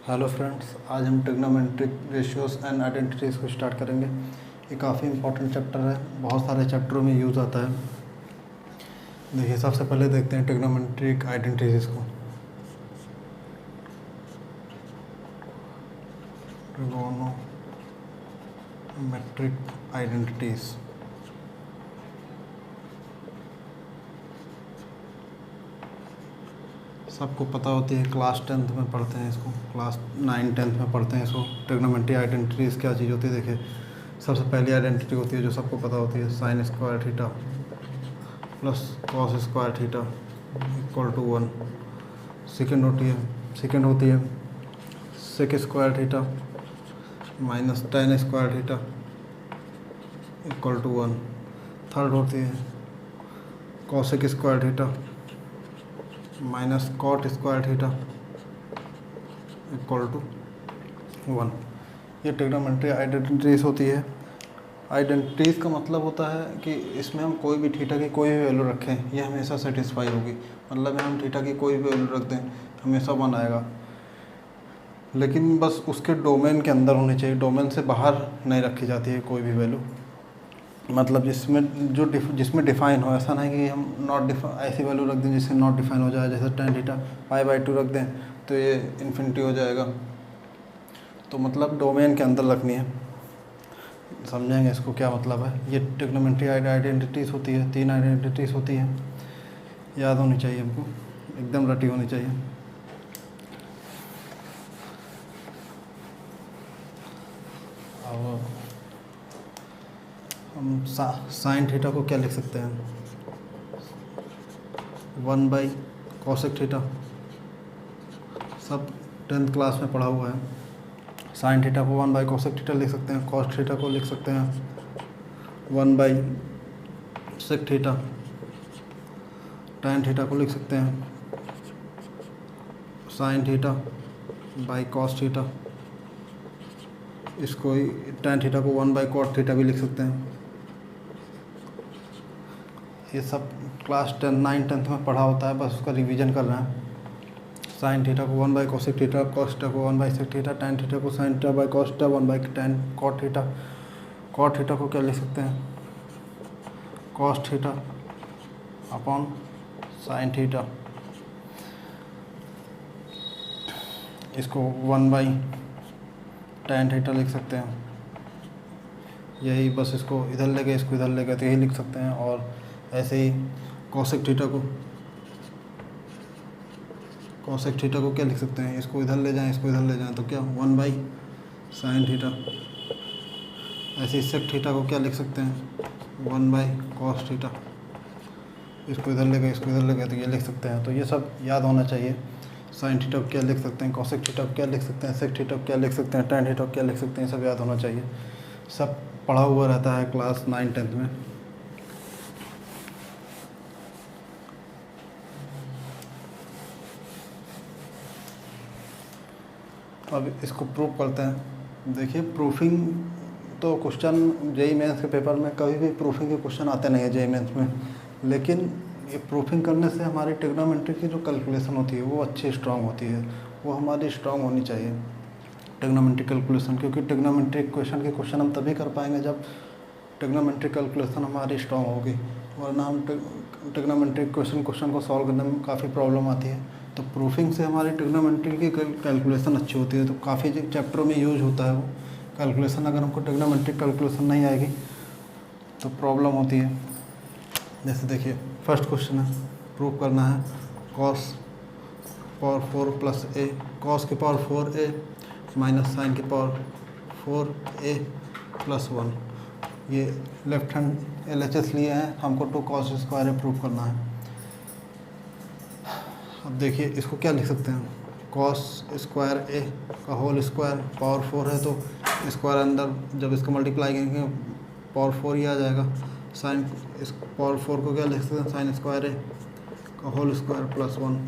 Hello friends, आज हम trigonometric ratios and identities को स्टार्ट करेंगे। ये काफ़ी इंपॉर्टेंट चैप्टर है, बहुत सारे चैप्टरों में यूज़ आता है। देखिए, सबसे पहले देखते हैं ट्रिग्नोमेट्रिक आइडेंटिटीज़ को। ट्रिगोनोमेट्रिक आइडेंटिटीज़ सबको पता होती है, क्लास 10th में पढ़ते हैं इसको, क्लास 9 10th में पढ़ते हैं इसको। ट्रिग्नोमेट्रिक आइडेंटिटीज़ क्या चीज़ होती है? देखिए, सबसे पहली आइडेंटिटी होती है जो सबको पता होती है, sine square theta plus cos square theta equal to 1। Second होती है sec square theta minus tan square theta equal to 1। Third होती है cosec square theta minus cot square theta equal to 1। ये ट्रिग्नोमेट्रिक आइडेंटिटीज़ होती है। Identities का मतलब होता है कि इसमें हम कोई भी थीटा की कोई भी वैल्यू रखें, ये हमेशा सेटिस्फाई होगी। मतलब हम थीटा की कोई भी वैल्यू रख दें, हमेशा 1 आएगा, लेकिन बस उसके डोमेन के अंदर होनी चाहिए, डोमेन से बाहर नहीं रखी जाती है कोई भी वैल्यू। मतलब जिसमें डिफ़ाइन हो, ऐसा नहीं कि हम ऐसी वैल्यू रख दें जिससे नॉट डिफ़ाइन हो जाए। जैसे tan थीटा π/2 रख दें तो ये इन्फिनिटी हो जाएगा। तो मतलब डोमेन के अंदर रखनी है। समझेंगे इसको क्या मतलब है। ये ट्रिग्नोमेट्रिक आइडेंटिटीज़ होती है, 3 आइडेंटिटीज़ होती है, याद होनी चाहिए हमको, एकदम रटी होनी चाहिए। अब हम साइन थीटा को क्या लिख सकते हैं? 1/cosec थीटा, सब 10th क्लास में पढ़ा हुआ है। साइन थीटा को 1/cosec थीटा लिख सकते हैं, कॉस थीटा को लिख सकते हैं 1/sec थीटा, tan थीटा को लिख सकते हैं sine theta by cos theta. इसको tan थीटा को 1/cot थीटा भी लिख सकते हैं। ये सब क्लास 9 10th में पढ़ा होता है, बस उसका रिवीजन करना है। साइन थीटा को 1/cosec थीटा, कॉस थीटा को 1/sec थीटा, tan थीटा को sine theta by cos theta 1/tan cot theta. cot theta को क्या लिख सकते हैं? cos theta upon sine theta. इसको 1/tan थीटा लिख सकते हैं। यही बस, इसको इधर ले गए, इसको इधर ले गए, तो यही लिख सकते हैं। और ऐसे ही cosec थीटा को क्या लिख सकते हैं? इसको इधर ले जाएं, इसको इधर ले जाएं, तो क्या 1/sin थीटा। ऐसे ही sec थीटा को क्या लिख सकते हैं? 1/cos theta. इसको इधर ले गए, इसको इधर ले गए, तो ये लिख सकते हैं। तो ये सब याद होना चाहिए। साइन थीटा को क्या लिख सकते हैं, cosec थीटा को क्या लिख सकते हैं, sec थीटा को क्या लिख सकते हैं, tan थीटा को क्या लिख सकते हैं, सब याद होना चाहिए। सब पढ़ा हुआ रहता है क्लास 9 10th में। अब इसको प्रूव करते हैं। देखिए, प्रूफिंग तो क्वेश्चन जेईई मेंस के पेपर में कभी भी प्रूफिंग के क्वेश्चन आते नहीं है जेईई मेंस में, लेकिन ये प्रूफिंग करने से हमारी ट्रिग्नोमेट्री की जो कैलकुलेशन होती है वो अच्छी स्ट्रांग होती है, वो हमारी स्ट्रांग होनी चाहिए ट्रिग्नोमेट्रिक कैलकुलेशन। क्योंकि ट्रिग्नोमेट्रिक क्वेश्चन हम तभी कर पाएंगे जब ट्रिग्नोमेट्रिक कैलकुलेशन हमारी स्ट्रांग होगी, वरना हम ट्रिग्नोमेट्रिक क्वेश्चन को सॉल्व करने में काफ़ी प्रॉब्लम आती है। तो प्रूफिंग से हमारी ट्रिग्नोमेट्री की कैलकुलेशन अच्छी होती है। तो काफ़ी चैप्टरों में यूज होता है वो कैलकुलेशन। अगर हमको ट्रिग्नोमेट्रिक कैलकुलेशन नहीं आएगी तो प्रॉब्लम होती है। जैसे देखिए, फर्स्ट क्वेश्चन है, प्रूव करना है cos power 4 plus a, cos की पावर 4a माइनस साइन की पावर 4a प्लस 1। ये लेफ्ट हैंड LHS लिए हैं, हमको 2 cos स्क्वायर प्रूव करना है। अब देखिए, इसको क्या लिख सकते हैं? cos स्क्वायर a का होल स्क्वायर, पावर 4 है तो स्क्वायर अंदर, जब इसको मल्टीप्लाई करेंगे पावर 4 ही आ जाएगा। साइन इस पावर 4 को क्या लिख सकते हैं? साइन स्क्वायर a का होल स्क्वायर प्लस 1।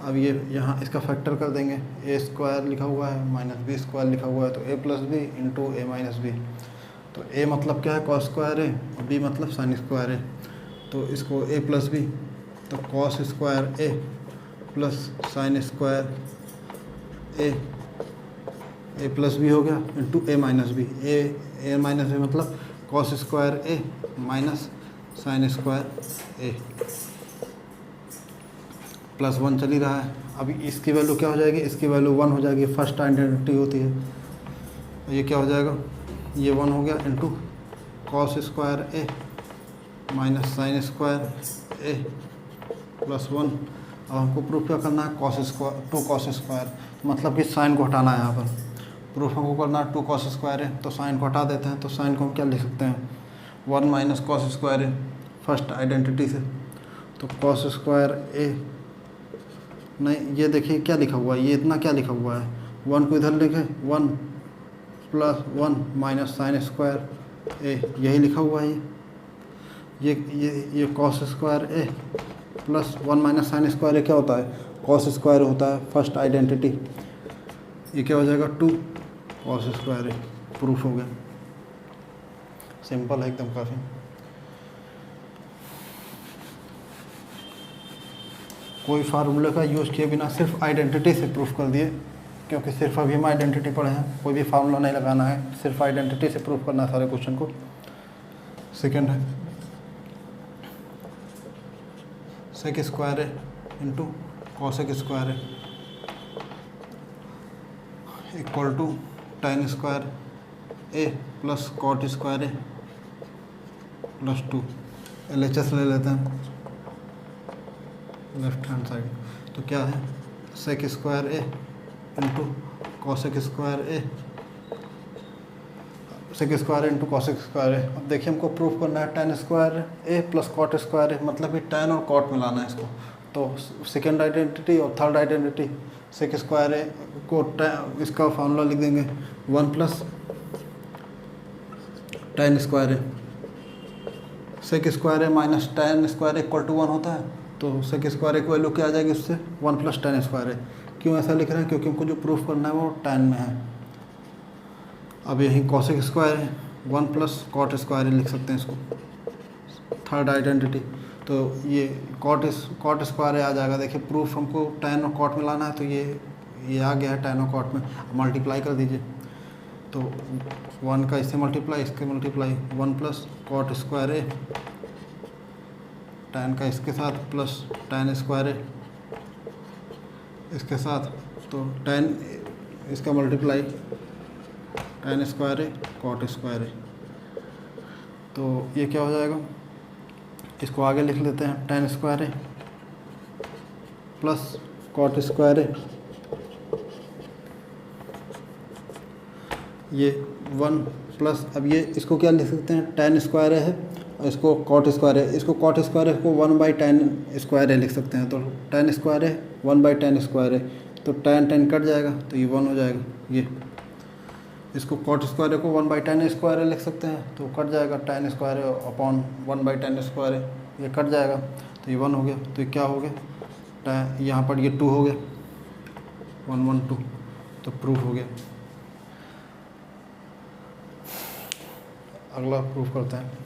अब ये यहाँ इसका फैक्टर कर देंगे, a स्क्वायर लिखा हुआ है माइनस b स्क्वायर लिखा हुआ है, तो a plus B into a minus B. तो a मतलब क्या है? cos स्क्वायर है, और b मतलब साइन स्क्वायर है। तो इसको a प्लस बी, तो cos square a plus sine square a A plus B हो गया into A minus B. A minus B मतलब cos square A minus sine square A plus 1 चल ही रहा है। अभी इसकी वैल्यू क्या हो जाएगी, इसकी वैल्यू 1 हो जाएगी, फर्स्ट आइडेंटिटी होती है। तो ये क्या हो जाएगा, ये 1 हो गया into cos square A minus sine square A plus 1। अब हमको प्रूफ क्या करना है, कॉस स्क्वायर 2 कॉस स्क्वायर, मतलब कि साइन को हटाना है। यहाँ पर प्रूफ हमको करना है 2 कॉस स्क्वायर है, तो साइन को हटा देते हैं। तो साइन को हम क्या लिख सकते हैं, 1 माइनस कॉस स्क्वायर है फर्स्ट आइडेंटिटी से। तो कॉस स्क्वायर ए, नहीं ये देखिए क्या लिखा हुआ है, ये इतना क्या लिखा हुआ है, 1 को इधर लिखे 1 प्लस 1 माइनस साइन स्क्वायर ए, यही लिखा हुआ है। ये cos square A plus 1 minus sine square ए क्या होता है, कॉस स्क्वायर होता है फर्स्ट आइडेंटिटी। ये क्या हो जाएगा 2 कॉस स्क्वायर ए, प्रूफ हो गया। सिंपल है एकदम काफ़ी। कोई फार्मूले का यूज़ किए बिना सिर्फ आइडेंटिटी से प्रूफ कर दिए, क्योंकि सिर्फ अभी हम आइडेंटिटी पढ़े हैं, कोई भी फार्मूला नहीं लगाना है, सिर्फ आइडेंटिटी से प्रूफ करना है सारे क्वेश्चन को। सेकंड है सेक स्क्वायर है इंटू कॉसेक स्क्वायर है equal to tan square A plus cot square A plus 2। LHS ले लेते हैं लेफ्ट हैंड साइड। तो क्या है, sec square A into cosec square A, sec square into cosec square A. अब देखिए हमको प्रूफ करना है tan square A plus cot square A, मतलब कि tan और कॉट मिलाना है इसको। तो सेकेंड आइडेंटिटी और third identity sec square A को इसका फार्मूला लिख देंगे 1 plus tan square A, sec square A minus tan square equal to 1 होता है। तो सेक स्क्वायर ए की वैल्यू क्या आ जाएगी उससे, 1 प्लस tan स्क्वायर ए। क्यों ऐसा लिख रहे हैं, क्योंकि हमको जो प्रूफ करना है वो tan में है। अब यही कॉसेक स्क्वायर है 1 प्लस कॉट स्क्वायर ए लिख सकते हैं इसको, थर्ड आइडेंटिटी। तो ये कॉट स्क्वायर ए आ जाएगा। देखिए प्रूफ हमको tan और कॉट मिलाना है, तो ये आ गया है tan और कॉट में, मल्टीप्लाई कर दीजिए। तो 1 का इससे मल्टीप्लाई, इसके मल्टीप्लाई, 1 प्लस कॉट स्क्वायर ए tan का इसके साथ प्लस tan स्क्वायर ए इसके साथ, तो tan इसका मल्टीप्लाई tan स्क्वायर ए कॉट स्क्वायर ए। तो ये क्या हो जाएगा, इसको आगे लिख लेते हैं tan square A plus cot square A, ये 1 प्लस, अब ये इसको क्या लिख सकते हैं, tan स्क्वायर ए है और इसको कॉट स्क्वायर है, इसको कॉट स्क्वायर है को 1 बाई tan स्क्वायर है लिख सकते हैं। तो tan स्क्वायर है 1 बाई tan स्क्वायर है, तो tan कट जाएगा तो ये 1 हो जाएगा। ये इसको कॉट स्क्वायर है को 1 बाई tan स्क्वायर है लिख सकते हैं, तो कट जाएगा tan स्क्वायर है अपॉन 1 बाई tan स्क्वायर है, ये कट जाएगा तो ये 1 हो गया। तो ये क्या हो गया, यहाँ पर ये 2 हो गया, 1 1 2, तो प्रूफ हो गया। अगला प्रूफ करते हैं।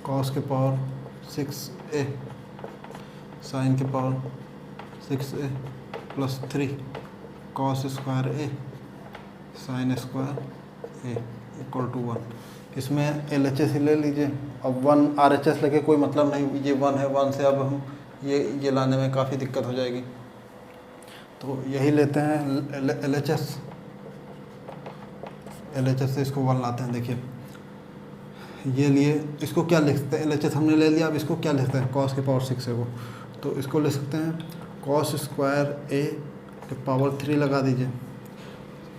कॉस के पावर 6a साइन के power 6a plus 3 cos square A sine square A equal to 1। इसमें LHS ही ले लीजिए। अब 1 RHS लेके कोई मतलब नहीं, ये 1 है, 1 से अब हम ये लाने में काफ़ी दिक्कत हो जाएगी, तो यही लेते हैं LHS से इसको 1 लाते हैं। देखिए ये लिए, इसको क्या लिखते हैं, LHS हमने ले लिया, अब इसको क्या लिखते हैं, कॉस के पावर 6 है वो, तो इसको ले सकते हैं कॉस स्क्वायर ए के पावर 3 लगा दीजिए,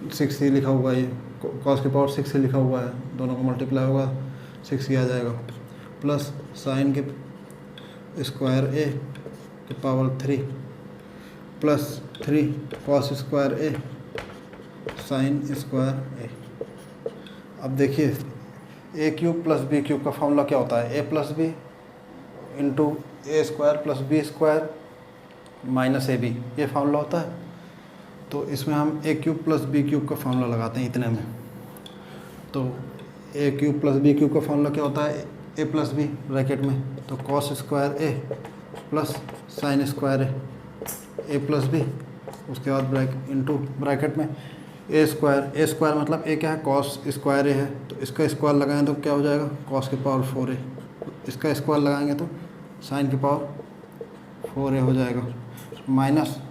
6 ही लिखा हुआ है, ये कॉस के पावर 6 ही लिखा हुआ है, दोनों को मल्टीप्लाई होगा 6 ही आ जाएगा, प्लस साइन के स्क्वायर ए के power 3 plus 3 cos square A sine square A. अब देखिए A cube plus B cube का फॉर्मूला क्या होता है, A plus B into A square plus B square minus A B, ये फार्मूला होता है। तो इसमें हम A cube plus B cube का फार्मूला लगाते हैं इतने में। तो A cube plus B cube का फॉर्मूला क्या होता है, ए प्लस बी ब्रैकेट में, तो cos square A plus sine square A plus B, उसके बाद इंटू ब्रैकेट में ए स्क्वायर मतलब ए क्या है, कॉस स्क्वायर ए है, तो इसका स्क्वायर लगाएं तो क्या हो जाएगा, कॉस की पावर 4a, इसका स्क्वायर लगाएंगे तो साइन की पावर 4a हो जाएगा, माइनस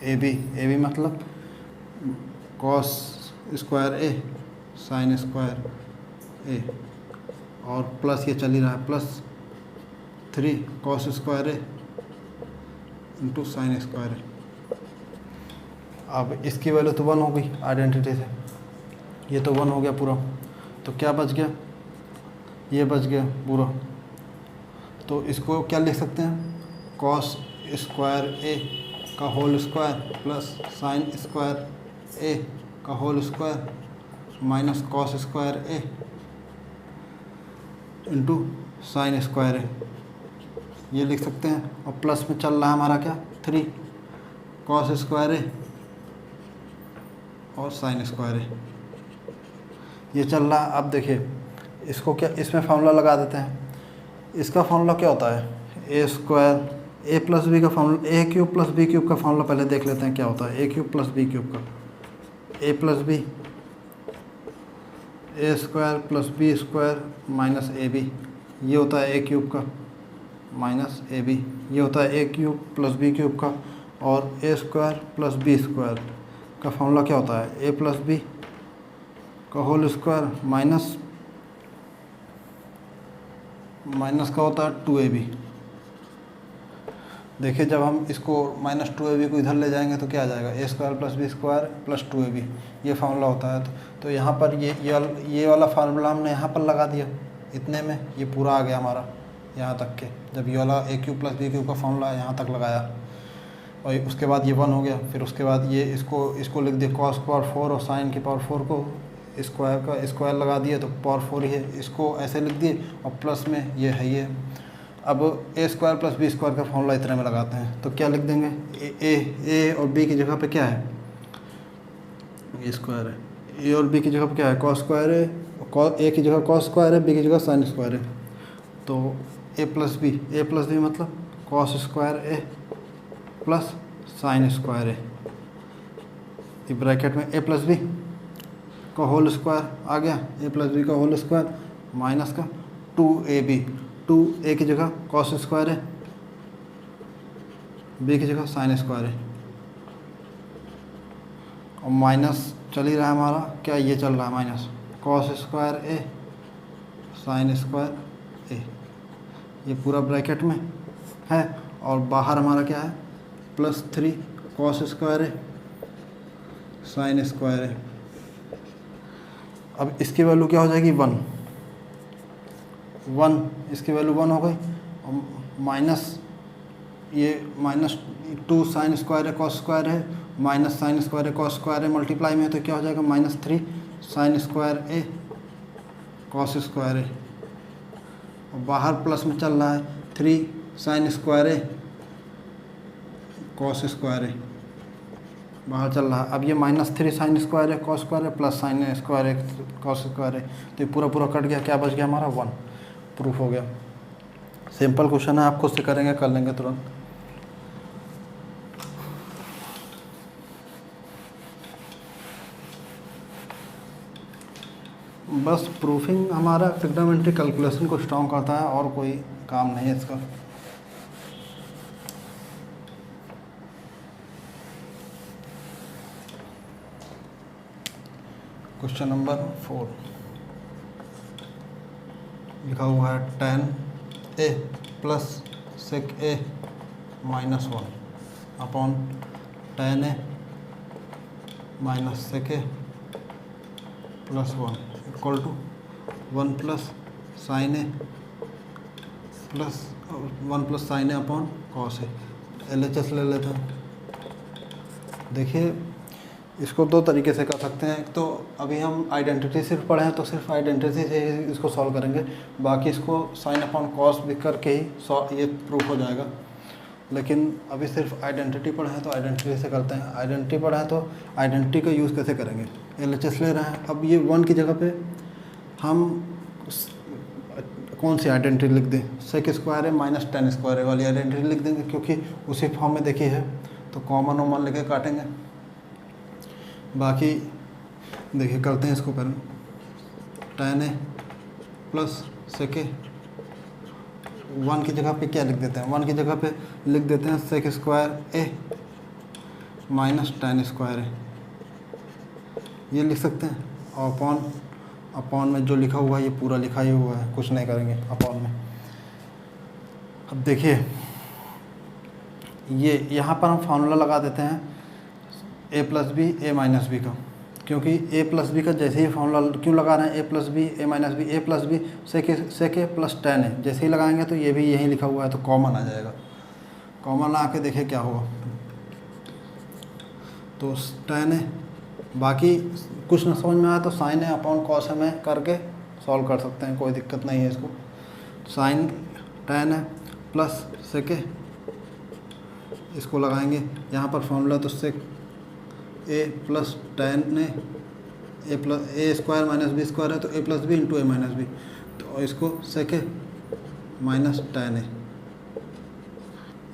ए बी मतलब cos square A sine square ए, और प्लस ये चल ही रहा है, plus 3 cos square A into sine square A. अब इसकी वैल्यू तो 1 हो गई आइडेंटिटी से, ये तो 1 हो गया पूरा, तो क्या बच गया, ये बच गया पूरा, तो इसको क्या लिख सकते हैं, कॉस स्क्वायर ए का whole square plus sine square A का whole square minus cos square A into sine square A, ये लिख सकते हैं। और प्लस में चल रहा है हमारा क्या, 3 कॉस स्क्वायर ए और साइन स्क्वायर ए, ये चल रहा है। अब देखिए इसको क्या, इसमें फार्मूला लगा देते हैं। इसका फार्मूला क्या होता है, A square A plus B का formula, A cube plus B cube का फार्मूला पहले देख लेते हैं क्या होता है, A cube plus B cube का, A plus B A square plus B square minus A B, ये होता है ए क्यूब का माइनस ए बी, ये होता है A cube plus B cube का। और A square plus B square का फार्मूला क्या होता है, ए प्लस बी का होल स्क्वायर माइनस का होता है 2ab। देखिए जब हम इसको माइनस 2ab को इधर ले जाएंगे तो क्या आ जाएगा, A square plus B square plus 2ab, ये फार्मूला होता है। तो यहाँ पर ये वाला फार्मूला हमने यहाँ पर लगा दिया, इतने में ये पूरा आ गया हमारा यहाँ तक के, जब ये वाला ए क्यूब प्लस बी क्यूब का फार्मूला यहाँ तक लगाया, और उसके बाद ये 1 हो गया। फिर उसके बाद ये इसको लिख दिया कॉस पावर 4 और साइन की पावर 4 को स्क्वायर का स्क्वायर लगा दिया तो पावर 4 ही है, इसको ऐसे लिख दिए, और प्लस में ये है ये। अब ए स्क्वायर प्लस बी स्क्वायर का फॉर्मूला इतने में लगाते हैं, तो क्या लिख देंगे, ए और बी की जगह पे क्या है, ए स्क्वायर है, ए और बी की जगह पे क्या है, कॉस स्क्वायर है, ए की जगह कॉस स्क्वायर है, बी की जगह साइन स्क्वायर है, तो ए प्लस बी मतलब cos square A plus sine square A, ये ब्रैकेट में ए प्लस बी का होल स्क्वायर आ गया, ए प्लस बी का होल स्क्वायर माइनस का 2ab, 2a की जगह कॉस स्क्वायर है, बी की जगह साइन स्क्वायर है, और माइनस चल ही रहा है हमारा क्या, ये चल रहा है minus cos square A sine square A, ये पूरा ब्रैकेट में है, और बाहर हमारा क्या है, प्लस 3 कॉस स्क्वायर है साइन स्क्वायर है। अब इसकी वैल्यू क्या हो जाएगी, 1, इसकी वैल्यू 1 हो गई, और माइनस 2 साइन स्क्वायर है कॉस स्क्वायर है माइनस साइन स्क्वायर है कॉस स्क्वायर है, मल्टीप्लाई में है तो क्या हो जाएगा, -3 साइन स्क्वायर ए कॉस स्क्वायर है, और बाहर प्लस में चल रहा है 3 साइन स्क्वायर ए कॉस स्क्वायर है, बाहर चल रहा है। अब ये -3 साइन स्क्वायर है कॉस स्क्वायर है प्लस साइन स्क्वायर है कॉस स्क्वायर है, तो ये पूरा कट गया, क्या बच गया हमारा, 1, प्रूफ हो गया। सिंपल क्वेश्चन है, आप खुद से करेंगे, कर लेंगे तुरंत। बस प्रूफिंग हमारा ट्रिग्नोमेट्री कैलकुलेशन को स्ट्रॉन्ग करता है, और कोई काम नहीं है इसका। क्वेश्चन नंबर 4 लिखा हुआ है tan a plus sec a minus 1 upon tan a minus sec a plus 1 equal to 1 plus sine A plus 1 plus sine A upon cos A. LHS ले लेते हैं। देखिए इसको 2 तरीके से कर सकते हैं। एक तो अभी हम आइडेंटिटी सिर्फ पढ़े हैं तो सिर्फ आइडेंटिटी से ही इसको सॉल्व करेंगे, बाकी इसको साइन अपॉन कॉस भी करके ही ये प्रूफ हो जाएगा। लेकिन अभी सिर्फ आइडेंटिटी पढ़े हैं तो आइडेंटिटी से करते हैं। आइडेंटिटी पढ़ा है तो आइडेंटिटी का यूज़ कैसे करेंगे, LHS ले रहे हैं। अब ये 1 की जगह पे हम कौन सी आइडेंटिटी लिख दें, सेक स्क्वायर है माइनस टेन स्क्वायर है वाली आइडेंटिटी लिख देंगे, क्योंकि उसी फॉर्म में देखी है, तो कॉमन ओमन लेके काटेंगे। बाकी देखिए करते हैं इसको पहले, ten A plus sec A, one की जगह पे क्या लिख देते हैं, वन की जगह पे लिख देते हैं सेक square A minus tan square A, ये लिख सकते हैं। और अपॉन में जो लिखा हुआ है ये पूरा लिखा ही हुआ है, कुछ नहीं करेंगे अपॉन में। अब देखिए ये यहाँ पर हम फार्मूला लगा देते हैं ए plus B A minus B का, क्योंकि ए प्लस बी का जैसे ही फार्मूला क्यों लगा रहे हैं, ए plus B A minus B, A plus B sec A plus ten है, जैसे ही लगाएंगे तो ये भी यही लिखा हुआ है तो कॉमन आ जाएगा। कॉमन आके देखिए क्या होगा, तो टेन है, बाकी कुछ ना समझ में आया तो साइन है अपॉन कॉस है में करके सॉल्व कर सकते हैं, कोई दिक्कत नहीं है इसको। साइन टेन है प्लस सेक ए, इसको लगाएंगे यहाँ पर फॉर्मूला, तो सेक ए प्लस टेन ए प्लस ए स्क्वायर माइनस बी स्क्वायर है, तो ए plus B into A minus B, तो इसको सेक ए माइनस टेन ए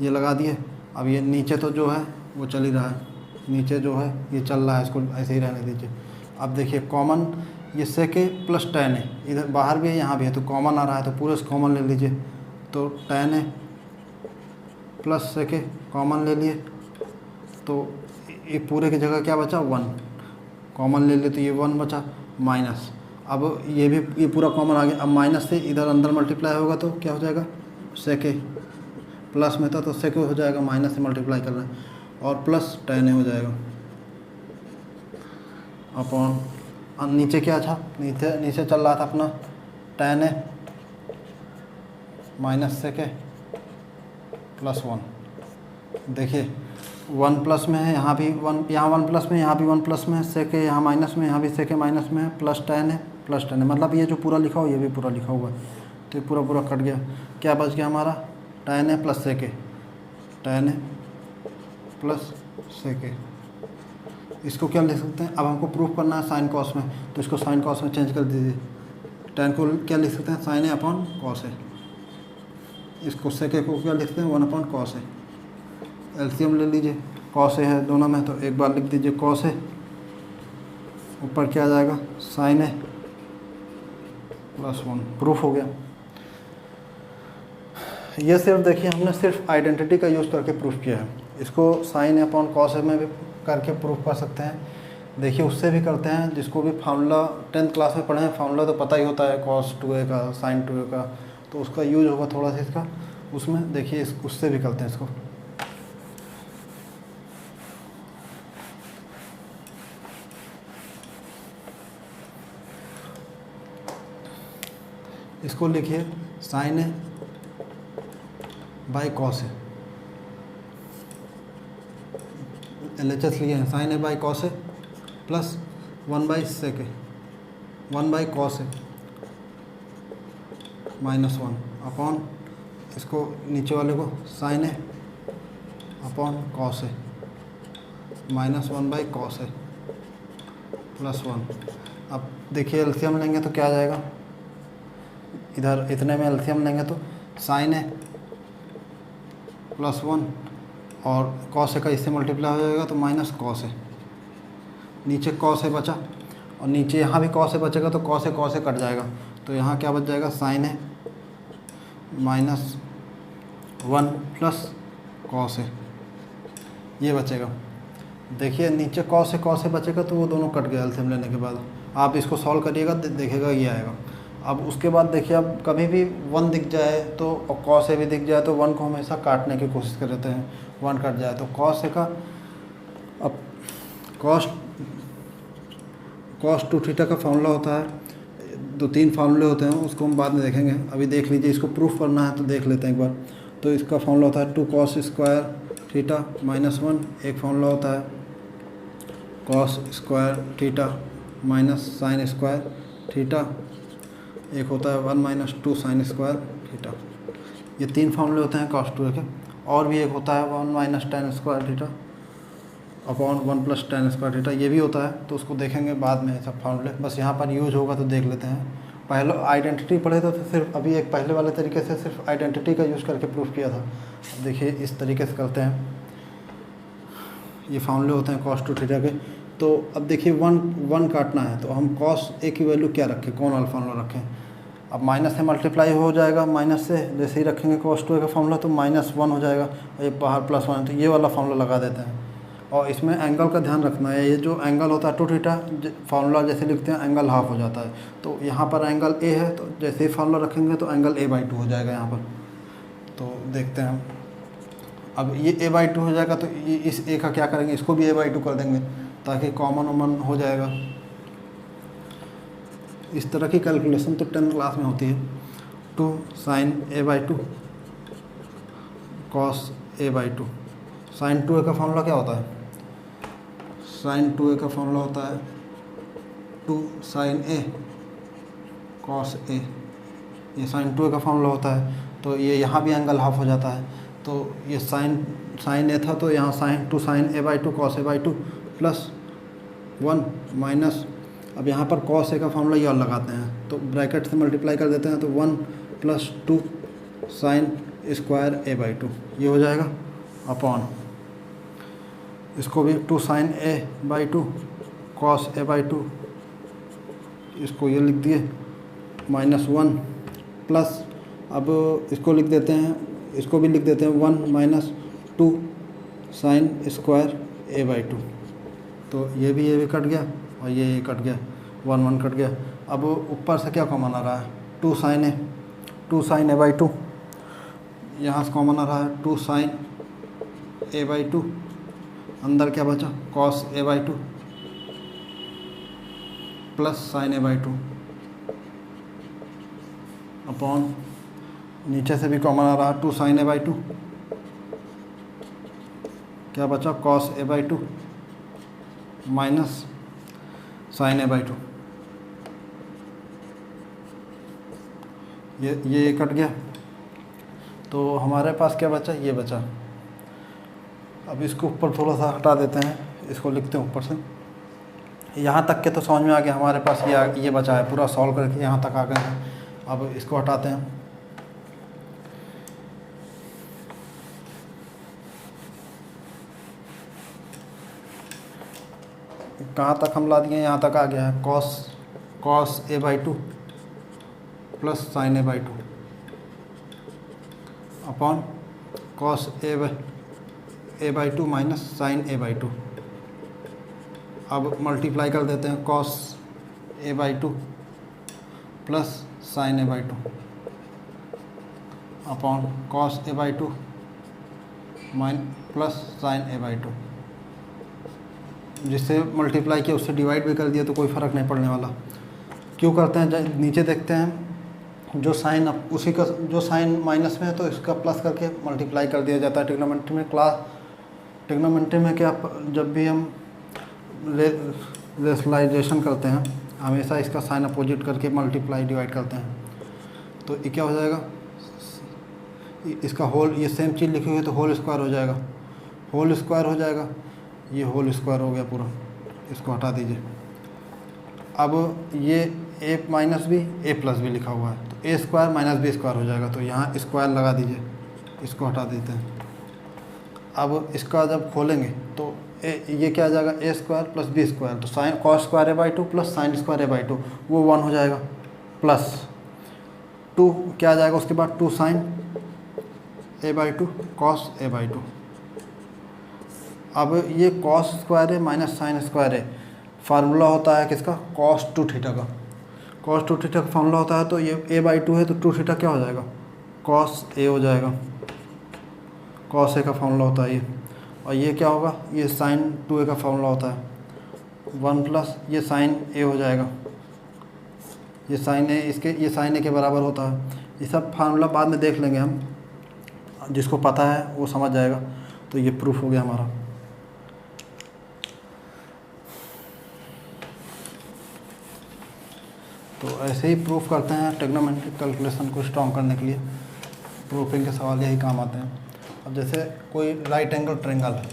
ये लगा दिए। अब ये नीचे तो जो है वो चल ही रहा है, नीचे जो है ये चल रहा है, इसको ऐसे ही रहने दीजिए। अब देखिए कॉमन, ये सेक ए प्लस टेन है, इधर बाहर भी है यहाँ भी है, तो कॉमन आ रहा है, तो पूरे से कॉमन ले लीजिए, तो टेन ए प्लस सेक ए कॉमन ले लिए, तो ये पूरे की जगह क्या बचा, वन, कॉमन ले लिए तो ये वन बचा, माइनस, अब ये पूरा कॉमन आ गया। अब माइनस से इधर अंदर मल्टीप्लाई होगा तो क्या हो जाएगा, सेक ए, प्लस में था तो सेक ए हो जाएगा, माइनस से मल्टीप्लाई कर रहे हैं, और प्लस टेन ए हो जाएगा अपॉन, नीचे क्या था, नीचे चल रहा था अपना टेन ए माइनस सेक ए प्लस वन। देखिए वन प्लस में है, यहाँ भी वन, यहाँ वन प्लस में, यहाँ भी वन प्लस में है, सेक ए यहाँ माइनस में, यहाँ भी सेक ए माइनस में है, प्लस टेन है, मतलब ये जो पूरा लिखा हुआ ये भी पूरा लिखा हुआ है, तो ये पूरा कट गया। क्या बच गया हमारा, टेन ए प्लस सेक ए, टेन ए प्लस सेक ए, इसको क्या लिख सकते हैं, अब हमको प्रूफ करना है साइन कॉस में, तो इसको साइन कॉस में चेंज कर दीजिए। टेन को क्या लिख सकते हैं, साइन ए अपॉन कॉस ए, इसको सेक ए को क्या लिखते हैं, वन अपॉन कॉस ए। एलसीएम ले लीजिए, कॉस ए है दोनों में, तो एक बार लिख दीजिए कॉस ए, ऊपर क्या आ जाएगा, sign A plus one, proof हो गया। ये सिर्फ देखिए हमने सिर्फ आइडेंटिटी का यूज़ करके प्रूफ किया है, इसको साइन अपॉन कॉस में भी करके प्रूफ कर सकते हैं। देखिए उससे भी करते हैं, जिसको भी फार्मूला 10th क्लास में पढ़े हैं, फार्मूला तो पता ही होता है कॉस 2a का, साइन 2a का, तो उसका यूज होगा थोड़ा सा इसका उसमें। देखिए उससे भी करते हैं इसको, इसको लिखिए sine A by cos A, LHS लिए हैं, sine A by cos A plus one by sec A, one by cos A minus one upon, इसको नीचे वाले को sine A upon cos A minus one by cos A plus one. अब देखिए LCM लेंगे तो क्या आ जाएगा, इधर इतने में एलसीएम लेंगे तो साइन ए प्लस वन और कॉस ए का इससे मल्टीप्लाई हो जाएगा तो माइनस कॉस ए, नीचे कॉस ए बचा, और नीचे यहाँ भी कॉस ए बचेगा तो कॉस ए कट जाएगा, तो यहाँ क्या बच जाएगा, sign A minus one plus cos A, ये बचेगा। देखिए नीचे कॉस ए बचेगा तो वो दोनों कट गया एलसीएम लेने के बाद। आप इसको सॉल्व करिएगा, देखिएगा ये आएगा। अब उसके बाद देखिए, अब कभी भी वन दिख जाए तो, और कॉस ए भी दिख जाए तो वन को हमेशा काटने की कोशिश करते हैं, वन कट जाए तो कॉस ए का, अब कॉस टू थीटा का फार्मूला होता है, 2-3 फार्मूले होते हैं, उसको हम बाद में देखेंगे। अभी देख लीजिए, इसको प्रूफ करना है तो देख लेते हैं एक बार। तो इसका फार्मूला होता है 2 cos स्क्वायर थीटा माइनस 1, एक फार्मूला होता है cos square theta minus sine square theta, एक होता है 1 माइनस 2 साइन स्क्वायर थीटा। ये 3 फार्मूले होते हैं cos 2a के। और भी एक होता है 1 minus tan square theta upon 1 plus tan square theta, ये भी होता है, तो उसको देखेंगे बाद में सब फार्मूले। बस यहाँ पर यूज होगा तो देख लेते हैं। पहले आइडेंटिटी पढ़े थे तो सिर्फ अभी एक पहले वाले तरीके से सिर्फ आइडेंटिटी का यूज़ करके प्रूफ किया था। अब देखिए इस तरीके से करते हैं, ये फार्मूले होते हैं cos 2 थीटा के। तो अब देखिए वन काटना है तो हम cos a की वैल्यू क्या रखें, कौन वाला फार्मूला रखें। अब माइनस से मल्टीप्लाई हो जाएगा, माइनस से जैसे ही रखेंगे cos 2a का फार्मूला तो -1 हो जाएगा, और ये बाहर +1 तो ये वाला फार्मूला लगा देते हैं। और इसमें एंगल का ध्यान रखना है, ये जो एंगल होता है 2 थीटा फार्मूला जैसे लिखते हैं एंगल हाफ हो जाता है, तो यहाँ पर एंगल a है तो जैसे ही फार्मूला रखेंगे तो एंगल a/2 हो जाएगा यहाँ पर। तो देखते हैं अब ये a/2 हो जाएगा तो ये इस a का क्या करेंगे, इसको भी a/2 कर देंगे ताकि कॉमन हो जाएगा। इस तरह की कैलकुलेशन तो 10th क्लास में होती है। 2 sin a/2 cos a/2। sin 2a का फार्मूला क्या होता है, sin 2a का फार्मूला होता है 2 sin a cos a। ये sin 2a का फार्मूला होता है, तो ये यहाँ भी एंगल हाफ हो जाता है। तो ये sin a था तो यहाँ2 sin a/2 cos a/2 +1 minus, अब यहाँ पर cos a का फार्मूला ये और लगाते हैं तो ब्रैकेट से मल्टीप्लाई कर देते हैं तो 1 + 2 sin स्क्वायर a/2 ये हो जाएगा अपॉन, इसको भी 2 sin a/2 cos a/2, इसको ये लिख दिए -1 प्लस, अब इसको लिख देते हैं, इसको भी लिख देते हैं 1 - 2 sin स्क्वायर a/2। तो ये भी कट गया और ये कट गया, 1 कट गया। अब ऊपर से क्या कॉमन आ रहा है, 2 sin a/2, यहाँ से कॉमन आ रहा है 2 sin a/2, अंदर क्या बचा cos a/2 plus sin a/2 upon, नीचे से भी कॉमन आ रहा है 2 sin a/2, क्या बचा cos a/2 minus sin a/2, ये कट गया। तो हमारे पास क्या बचा, ये बचा। अब इसको ऊपर थोड़ा सा हटा देते हैं, इसको लिखते हैं ऊपर से। यहाँ तक के तो समझ में आ गया, हमारे पास ये बचा है, पूरा सॉल्व करके यहाँ तक आ गए हैं। अब इसको हटाते हैं, कहाँ तक हम ला दिए, यहाँ तक आ गया है cos a/2 plus sin a/2 upon cos a/2 minus sin a/2। अब मल्टीप्लाई कर देते हैं cos a/2 plus sin a/2 upon cos a/2 plus sin a/2, जिससे मल्टीप्लाई किया उससे डिवाइड भी कर दिया तो कोई फ़र्क नहीं पड़ने वाला। क्यों करते हैं, नीचे देखते हैं, जो साइन उसी का जो साइन माइनस में है तो इसका प्लस करके मल्टीप्लाई कर दिया जाता है। ट्रिग्नोमेट्री में क्या, जब भी हम रेशनलाइजेशन करते हैं हमेशा इसका साइन अपोजिट करके मल्टीप्लाई डिवाइड करते हैं। तो ये क्या हो जाएगा, इसका होल, ये सेम चीज़ लिखी हुई है तो होल स्क्वायर हो जाएगा, होल स्क्वायर हो जाएगा, ये होल स्क्वायर हो गया पूरा, इसको हटा दीजिए। अब ये a minus B a plus B लिखा हुआ है तो a square minus B square हो जाएगा, तो यहाँ स्क्वायर लगा दीजिए, इसको हटा देते हैं। अब इसका जब खोलेंगे तो ये क्या आ जाएगा, a square plus B square, तो sine cos square a/2 plus sine square a/2 वो 1 हो जाएगा, प्लस 2 क्या आ जाएगा उसके बाद 2 sin a/2 cos a/2। अब ये cos स्क्वायर है माइनस साइन स्क्वायर है, फार्मूला होता है किसका, cos 2 थीटा का। cos 2 थीटा का फार्मूला होता है, तो ये a/2 है तो 2 थीटा क्या हो जाएगा, cos a हो जाएगा, cos a का फार्मूला होता है ये। और ये क्या होगा, ये sin 2a का फार्मूला होता है, 1 प्लस ये sin a हो जाएगा, ये sin a ये sin a के बराबर होता है। ये सब फार्मूला बाद में देख लेंगे हम, जिसको पता है वो समझ जाएगा। तो ये प्रूफ हो गया हमारा। तो ऐसे ही प्रूफ करते हैं ट्रिग्नोमेट्रिक कैलकुलेशन को स्ट्रॉन्ग करने के लिए, प्रूफिंग के सवाल यही काम आते हैं। अब जैसे कोई राइट एंगल ट्रायंगल है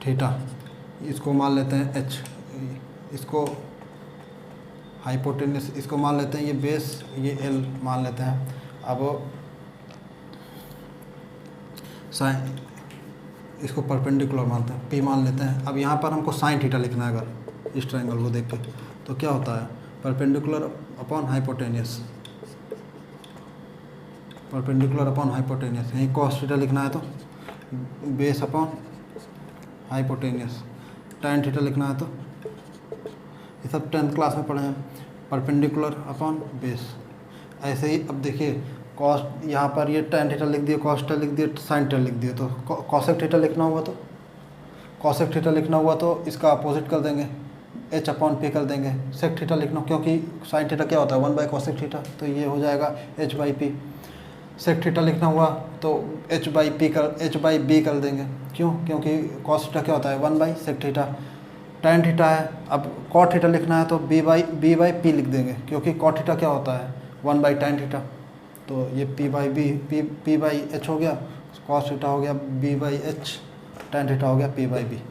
थीटा, इसको मान लेते हैं h, इसको हाइपोटेन्यूस इसको मान लेते हैं, ये बेस ये एल मान लेते हैं। अब साइन इसको परपेंडिकुलर मानते हैं, पी मान लेते हैं। अब यहाँ पर हमको साइन थीटा लिखना है अगर इस ट्रायंगल को देख के, तो क्या होता है perpendicular upon hypotenuse, perpendicular upon hypotenuse. यहीं कॉस थीटा लिखना है तो base upon hypotenuse, tan theta लिखना है तो ये सब 10th क्लास में पढ़े हैं, परपेंडिकुलर अपॉन बेस। ऐसे ही अब देखिए कॉस यहाँ पर ये tan थीटा लिख दिए, कॉस थीटा लिख दिए, साइन थीटा लिख दिए, तो कॉसेक थीटा लिखना हुआ तो कॉसेक थीटा लिखना हुआ तो इसका अपोजिट कर देंगे, h अपॉन पी कर देंगे। सेक थीटा लिखना क्योंकि साइन थीटा क्या होता है 1 बाई कॉसेक थीटा, तो ये हो जाएगा h by P. Sec theta लिखना हुआ तो h बाई बी कर देंगे, क्यों? क्योंकि कॉस थीटा क्या होता है 1 by sec theta. tan theta है, अब कॉट थीटा लिखना है तो बी बाई पी लिख देंगे, क्योंकि कॉट थीटा क्या होता है 1 बाई tan थीटा। तो ये पी बाई एच हो गया, कॉस थीटा हो गया B by H, tan theta हो गया पी बाई बी।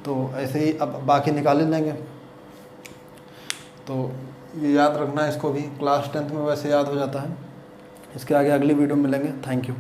तो ऐसे ही अब बाकी निकाल लेंगे। तो ये याद रखना है, इसको भी क्लास 10th में वैसे याद हो जाता है। इसके आगे अगली वीडियो में मिलेंगे। Thank you.